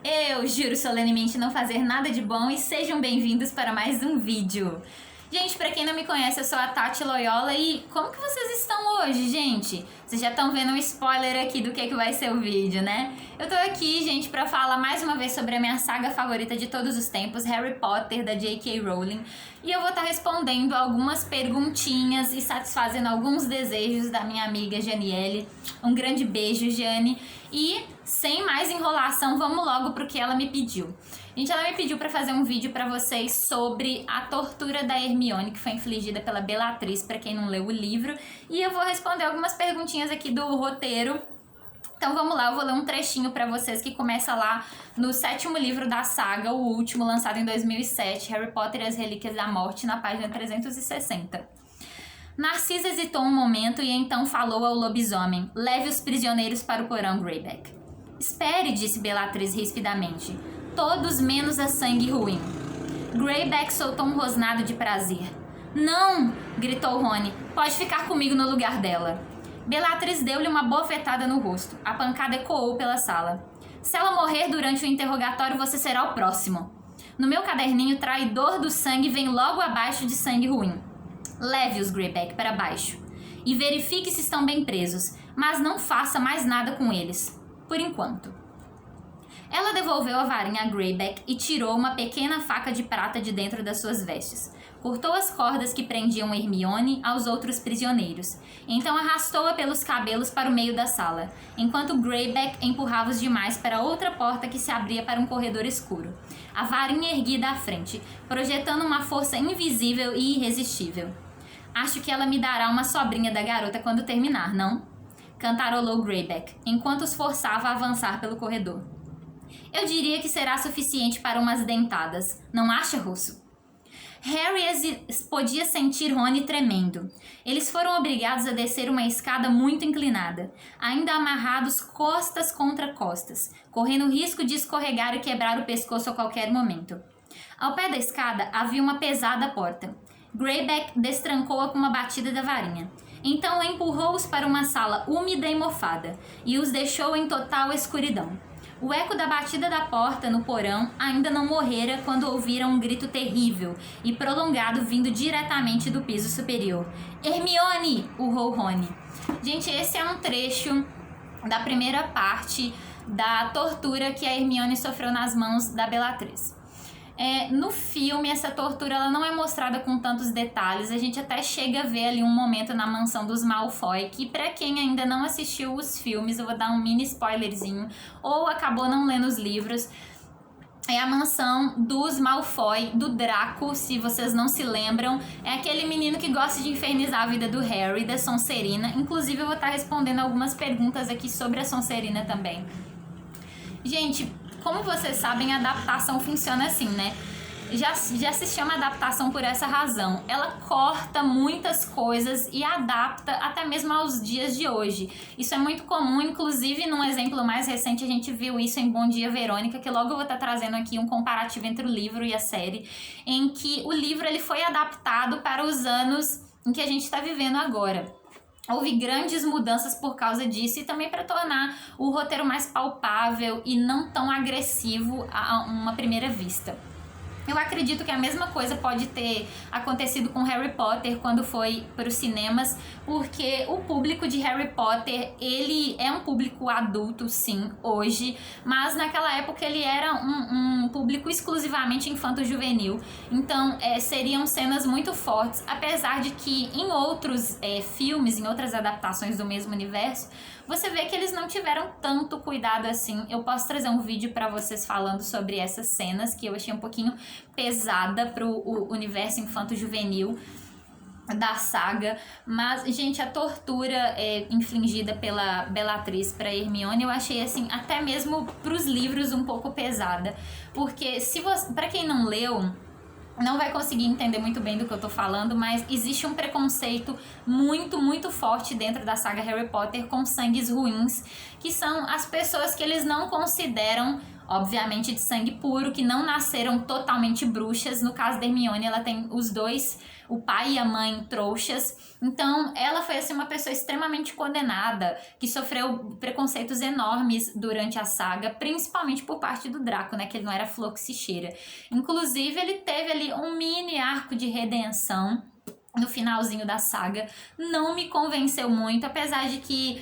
Eu juro solenemente não fazer nada de bom e sejam bem-vindos para mais um vídeo. Gente, pra quem não me conhece, eu sou a Tati Loyola e como que vocês estão hoje, gente? Vocês já estão vendo um spoiler aqui do que vai ser o vídeo, né? Eu tô aqui, gente, pra falar mais uma vez sobre a minha saga favorita de todos os tempos, Harry Potter, da J.K. Rowling. E eu vou estar respondendo algumas perguntinhas e satisfazendo alguns desejos da minha amiga Janiele. Um grande beijo, Jane. E, sem mais enrolação, vamos logo pro que ela me pediu. Gente, ela me pediu pra fazer um vídeo pra vocês sobre a tortura da Hermione, que foi infligida pela Bellatrix, pra quem não leu o livro. E eu vou responder algumas perguntinhas aqui do roteiro. Então vamos lá, eu vou ler um trechinho pra vocês que começa lá no 7º livro da saga, o último, lançado em 2007, Harry Potter e as Relíquias da Morte, na página 360. Narcisa hesitou um momento e então falou ao lobisomem: "Leve os prisioneiros para o porão, Greyback." "Espere", disse Bellatrix rispidamente. "Todos menos a Sangue Ruim." Greyback soltou um rosnado de prazer. "Não!" gritou Rony. "Pode ficar comigo no lugar dela." Bellatrix deu-lhe uma bofetada no rosto. A pancada ecoou pela sala. "Se ela morrer durante o interrogatório, você será o próximo. No meu caderninho, traidor do sangue vem logo abaixo de Sangue Ruim. Leve-os, Greyback, para baixo. E verifique se estão bem presos, mas não faça mais nada com eles. Por enquanto." Ela devolveu a varinha a Greyback e tirou uma pequena faca de prata de dentro das suas vestes. Cortou as cordas que prendiam Hermione aos outros prisioneiros. Então arrastou-a pelos cabelos para o meio da sala, enquanto Greyback empurrava os demais para outra porta que se abria para um corredor escuro. A varinha erguida à frente, projetando uma força invisível e irresistível. "Acho que ela me dará uma sobrinha da garota quando terminar, não?" cantarolou Greyback, enquanto os forçava a avançar pelo corredor. "Eu diria que será suficiente para umas dentadas. Não acha, Russo?" Harry podia sentir Rony tremendo. Eles foram obrigados a descer uma escada muito inclinada, ainda amarrados costas contra costas, correndo o risco de escorregar e quebrar o pescoço a qualquer momento. Ao pé da escada havia uma pesada porta. Greyback destrancou-a com uma batida da varinha. Então empurrou-os para uma sala úmida e mofada, e os deixou em total escuridão. O eco da batida da porta no porão ainda não morrera quando ouviram um grito terrível e prolongado vindo diretamente do piso superior. "Hermione!" urrou Rony. Gente, esse é um trecho da primeira parte da tortura que a Hermione sofreu nas mãos da Bellatrix. No filme, essa tortura ela não é mostrada com tantos detalhes. A gente até chega a ver ali um momento na mansão dos Malfoy, que pra quem ainda não assistiu os filmes, eu vou dar um mini spoilerzinho, ou acabou não lendo os livros. É a mansão dos Malfoy, do Draco, se vocês não se lembram. É aquele menino que gosta de infernizar a vida do Harry, da Sonserina. Inclusive, eu vou estar respondendo algumas perguntas aqui sobre a Sonserina também. Gente, como vocês sabem, a adaptação funciona assim, né? Já se chama adaptação por essa razão. Ela corta muitas coisas e adapta até mesmo aos dias de hoje. Isso é muito comum, inclusive num exemplo mais recente a gente viu isso em Bom Dia, Verônica, que logo eu vou estar trazendo aqui um comparativo entre o livro e a série, em que o livro ele foi adaptado para os anos em que a gente está vivendo agora. Houve grandes mudanças por causa disso e também para tornar o roteiro mais palpável e não tão agressivo a uma primeira vista. Eu acredito que a mesma coisa pode ter acontecido com Harry Potter quando foi para os cinemas, porque o público de Harry Potter, ele é um público adulto, sim, hoje, mas naquela época ele era um público exclusivamente infanto-juvenil. Então, seriam cenas muito fortes, apesar de que em outros filmes, em outras adaptações do mesmo universo, você vê que eles não tiveram tanto cuidado assim. Eu posso trazer um vídeo pra vocês falando sobre essas cenas, que eu achei um pouquinho pesada pro universo infanto-juvenil da saga. Mas, gente, a tortura infligida pela Bellatrix pra Hermione, eu achei, assim, até mesmo pros livros um pouco pesada. Porque, pra quem não leu, não vai conseguir entender muito bem do que eu tô falando, mas existe um preconceito muito, muito forte dentro da saga Harry Potter com sangues ruins, que são as pessoas que eles não consideram obviamente de sangue puro, que não nasceram totalmente bruxas. No caso da Hermione, ela tem os dois, o pai e a mãe, trouxas. Então, ela foi assim uma pessoa extremamente condenada, que sofreu preconceitos enormes durante a saga, principalmente por parte do Draco, né, que ele não era flor que se cheira. Inclusive, ele teve ali um mini arco de redenção no finalzinho da saga. Não me convenceu muito, apesar de que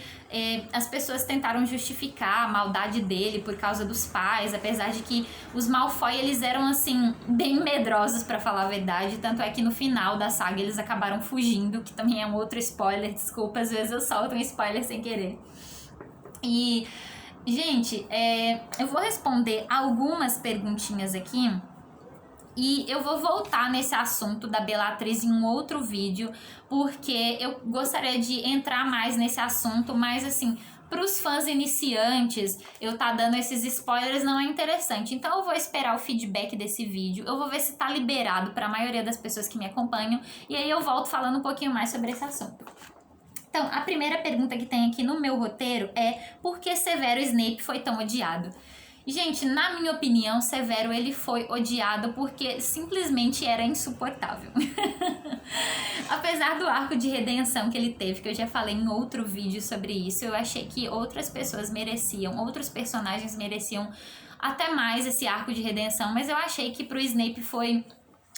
as pessoas tentaram justificar a maldade dele por causa dos pais, apesar de que os Malfoy, eles eram assim, bem medrosos, pra falar a verdade, tanto é que no final da saga eles acabaram fugindo, que também é um outro spoiler, desculpa, às vezes eu solto um spoiler sem querer. E, gente, eu vou responder algumas perguntinhas aqui, e eu vou voltar nesse assunto da Bellatrix em um outro vídeo, porque eu gostaria de entrar mais nesse assunto, mas assim, para os fãs iniciantes, eu tá dando esses spoilers não é interessante. Então eu vou esperar o feedback desse vídeo, eu vou ver se tá liberado para a maioria das pessoas que me acompanham, e aí eu volto falando um pouquinho mais sobre esse assunto. Então, a primeira pergunta que tem aqui no meu roteiro é: por que Severo Snape foi tão odiado? Gente, na minha opinião, Severo ele foi odiado porque simplesmente era insuportável. Apesar do arco de redenção que ele teve, que eu já falei em outro vídeo sobre isso, eu achei que outras pessoas mereciam, outros personagens mereciam até mais esse arco de redenção, mas eu achei que pro Snape foi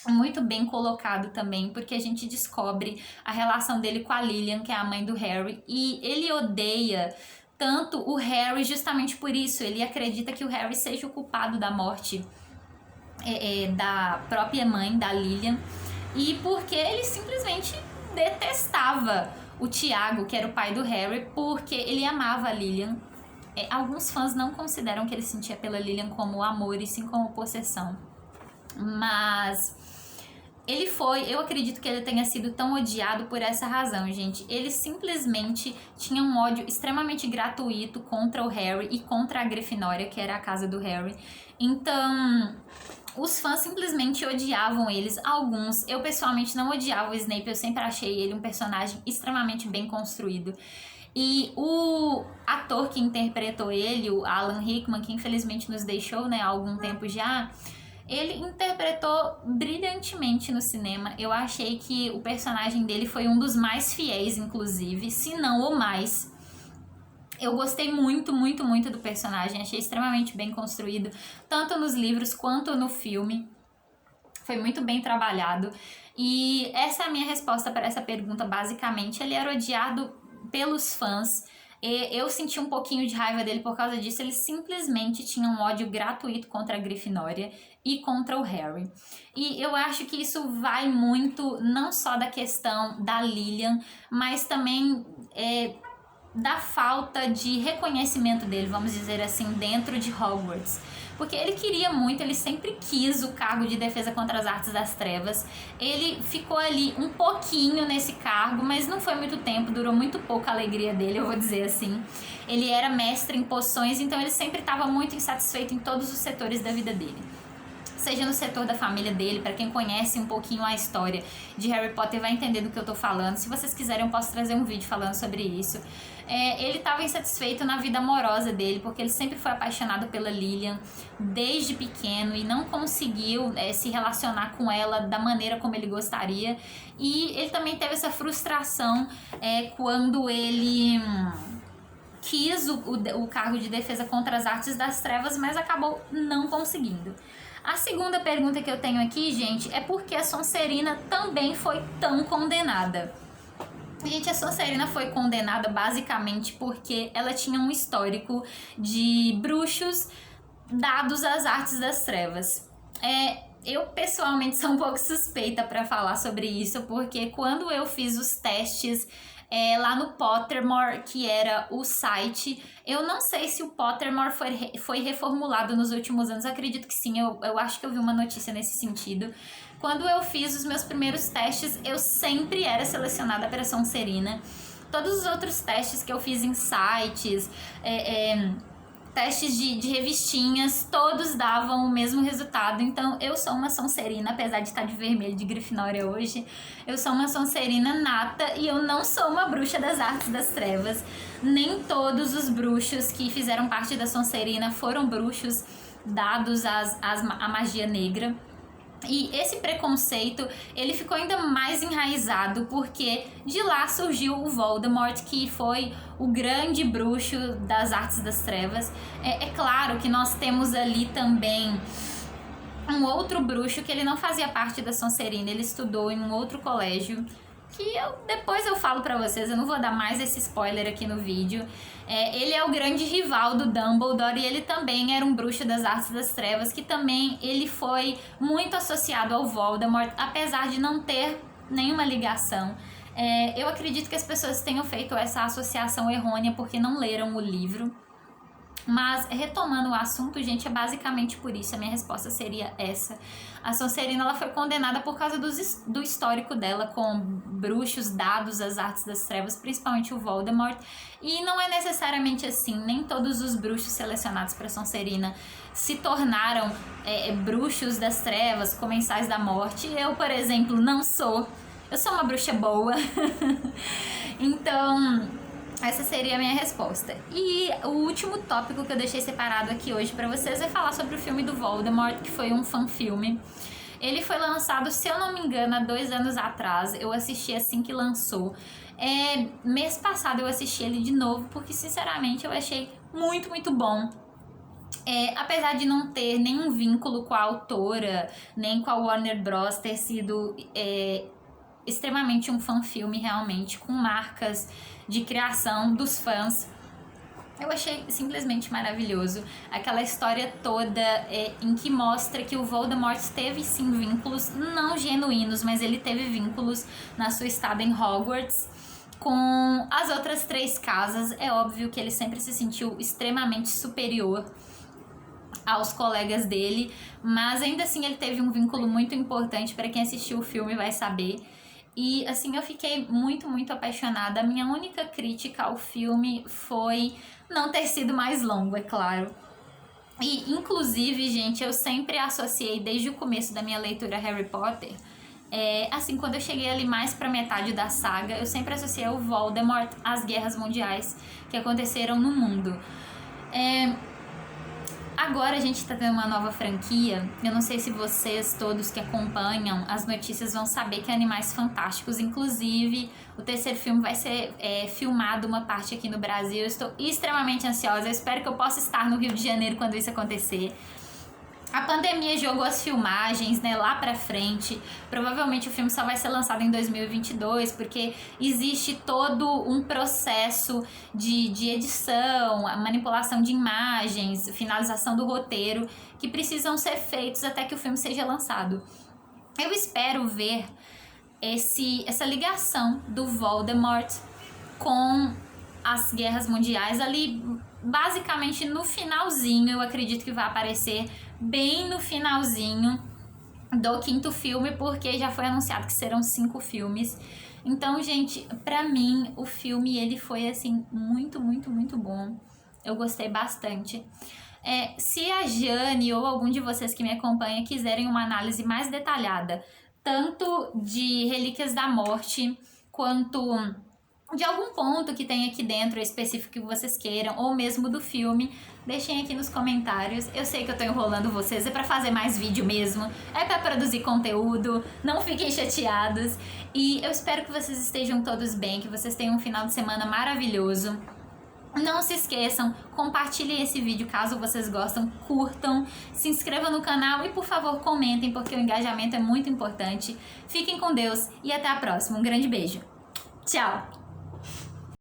muito bem colocado também, porque a gente descobre a relação dele com a Lilian, que é a mãe do Harry, e ele odeia tanto o Harry justamente por isso. Ele acredita que o Harry seja o culpado da morte da própria mãe, da Lilian, e porque ele simplesmente detestava o Tiago, que era o pai do Harry, porque ele amava a Lilian. Alguns fãs não consideram que ele sentia pela Lilian como amor e sim como possessão, mas eu acredito que ele tenha sido tão odiado por essa razão, gente. Ele simplesmente tinha um ódio extremamente gratuito contra o Harry e contra a Grifinória, que era a casa do Harry. Então, os fãs simplesmente odiavam eles. Alguns, eu pessoalmente não odiava o Snape, eu sempre achei ele um personagem extremamente bem construído. E o ator que interpretou ele, o Alan Rickman, que infelizmente nos deixou, né, há algum tempo já, ele interpretou brilhantemente no cinema. Eu achei que o personagem dele foi um dos mais fiéis, inclusive, se não o mais. Eu gostei muito, muito, muito do personagem. Achei extremamente bem construído, tanto nos livros quanto no filme. Foi muito bem trabalhado. E essa é a minha resposta para essa pergunta, basicamente. Ele era odiado pelos fãs. Eu senti um pouquinho de raiva dele por causa disso. Ele simplesmente tinha um ódio gratuito contra a Grifinória e contra o Harry. E eu acho que isso vai muito, não só da questão da Lilian, mas também da falta de reconhecimento dele, vamos dizer assim, dentro de Hogwarts. Porque ele queria muito, ele sempre quis o cargo de defesa contra as artes das trevas. Ele ficou ali um pouquinho nesse cargo, mas não foi muito tempo, durou muito pouco a alegria dele, eu vou dizer assim. Ele era mestre em poções, então ele sempre estava muito insatisfeito em todos os setores da vida dele. Seja no setor da família dele, para quem conhece um pouquinho a história de Harry Potter vai entender do que eu tô falando. Se vocês quiserem, eu posso trazer um vídeo falando sobre isso. Ele estava insatisfeito na vida amorosa dele, porque ele sempre foi apaixonado pela Lilian desde pequeno e não conseguiu se relacionar com ela da maneira como ele gostaria. E ele também teve essa frustração quando ele quis o cargo de defesa contra as artes das trevas, mas acabou não conseguindo. A segunda pergunta que eu tenho aqui, gente, é por que a Sonserina também foi tão condenada? Gente, a Sonserina foi condenada basicamente porque ela tinha um histórico de bruxos dados às artes das trevas. Eu pessoalmente sou um pouco suspeita para falar sobre isso, porque quando eu fiz os testes lá no Pottermore, que era o site, eu não sei se o Pottermore foi reformulado nos últimos anos, acredito que sim, eu acho que eu vi uma notícia nesse sentido. Quando eu fiz os meus primeiros testes, eu sempre era selecionada para Sonserina. Todos os outros testes que eu fiz em sites, testes de revistinhas, todos davam o mesmo resultado. Então, eu sou uma Sonserina, apesar de estar de vermelho de Grifinória hoje. Eu sou uma Sonserina nata e eu não sou uma bruxa das artes das trevas. Nem todos os bruxos que fizeram parte da Sonserina foram bruxos dados à magia negra. E esse preconceito, ele ficou ainda mais enraizado porque de lá surgiu o Voldemort, que foi o grande bruxo das artes das trevas. É claro que nós temos ali também um outro bruxo que ele não fazia parte da Sonserina, ele estudou em um outro colégio, que depois eu falo pra vocês, eu não vou dar mais esse spoiler aqui no vídeo. Ele é o grande rival do Dumbledore e ele também era um bruxo das artes das trevas, que também ele foi muito associado ao Voldemort, apesar de não ter nenhuma ligação. Eu acredito que as pessoas tenham feito essa associação errônea porque não leram o livro. Mas, retomando o assunto, gente, é basicamente por isso, a minha resposta seria essa. A Sonserina, ela foi condenada por causa do histórico dela com bruxos dados às artes das trevas, principalmente o Voldemort. E não é necessariamente assim, nem todos os bruxos selecionados para Sonserina se tornaram bruxos das trevas, comensais da morte. Eu, por exemplo, não sou. Eu sou uma bruxa boa. Então, essa seria a minha resposta. E o último tópico que eu deixei separado aqui hoje pra vocês é falar sobre o filme do Voldemort, que foi um fanfilme. Ele foi lançado, se eu não me engano, há 2 anos atrás. Eu assisti assim que lançou. Mês passado eu assisti ele de novo, porque sinceramente eu achei muito, muito bom. Apesar de não ter nenhum vínculo com a autora, nem com a Warner Bros. Ter sido extremamente um fanfilme realmente, com marcas de criação dos fãs, eu achei simplesmente maravilhoso. Aquela história toda em que mostra que o Voldemort teve sim vínculos, não genuínos, mas ele teve vínculos na sua estada em Hogwarts com as outras 3 casas. É óbvio que ele sempre se sentiu extremamente superior aos colegas dele, mas ainda assim ele teve um vínculo muito importante. Para quem assistiu o filme vai saber. E assim, eu fiquei muito, muito apaixonada. A minha única crítica ao filme foi não ter sido mais longo, é claro. E inclusive, gente, eu sempre associei desde o começo da minha leitura Harry Potter, assim, quando eu cheguei ali mais pra metade da saga, eu sempre associei o Voldemort às guerras mundiais que aconteceram no mundo. Agora a gente tá tendo uma nova franquia. Eu não sei se vocês todos que acompanham as notícias vão saber que é Animais Fantásticos. Inclusive, o 3º filme vai ser filmado uma parte aqui no Brasil. Eu estou extremamente ansiosa. Eu espero que eu possa estar no Rio de Janeiro quando isso acontecer. A pandemia jogou as filmagens, né, lá pra frente. Provavelmente o filme só vai ser lançado em 2022, porque existe todo um processo de edição, a manipulação de imagens, finalização do roteiro, que precisam ser feitos até que o filme seja lançado. Eu espero ver essa ligação do Voldemort com as guerras mundiais ali, basicamente no finalzinho. Eu acredito que vai aparecer bem no finalzinho do 5º filme, porque já foi anunciado que serão 5 filmes. Então, gente, pra mim o filme ele foi assim muito, muito, muito bom. Eu gostei bastante. Se a Jane ou algum de vocês que me acompanha quiserem uma análise mais detalhada, tanto de Relíquias da Morte quanto de algum ponto que tem aqui dentro específico que vocês queiram, ou mesmo do filme, deixem aqui nos comentários. Eu sei que eu tô enrolando vocês, é pra fazer mais vídeo mesmo, é pra produzir conteúdo, não fiquem chateados. E eu espero que vocês estejam todos bem, que vocês tenham um final de semana maravilhoso. Não se esqueçam, compartilhem esse vídeo caso vocês gostam, curtam, se inscrevam no canal e por favor comentem, porque o engajamento é muito importante. Fiquem com Deus e até a próxima. Um grande beijo. Tchau!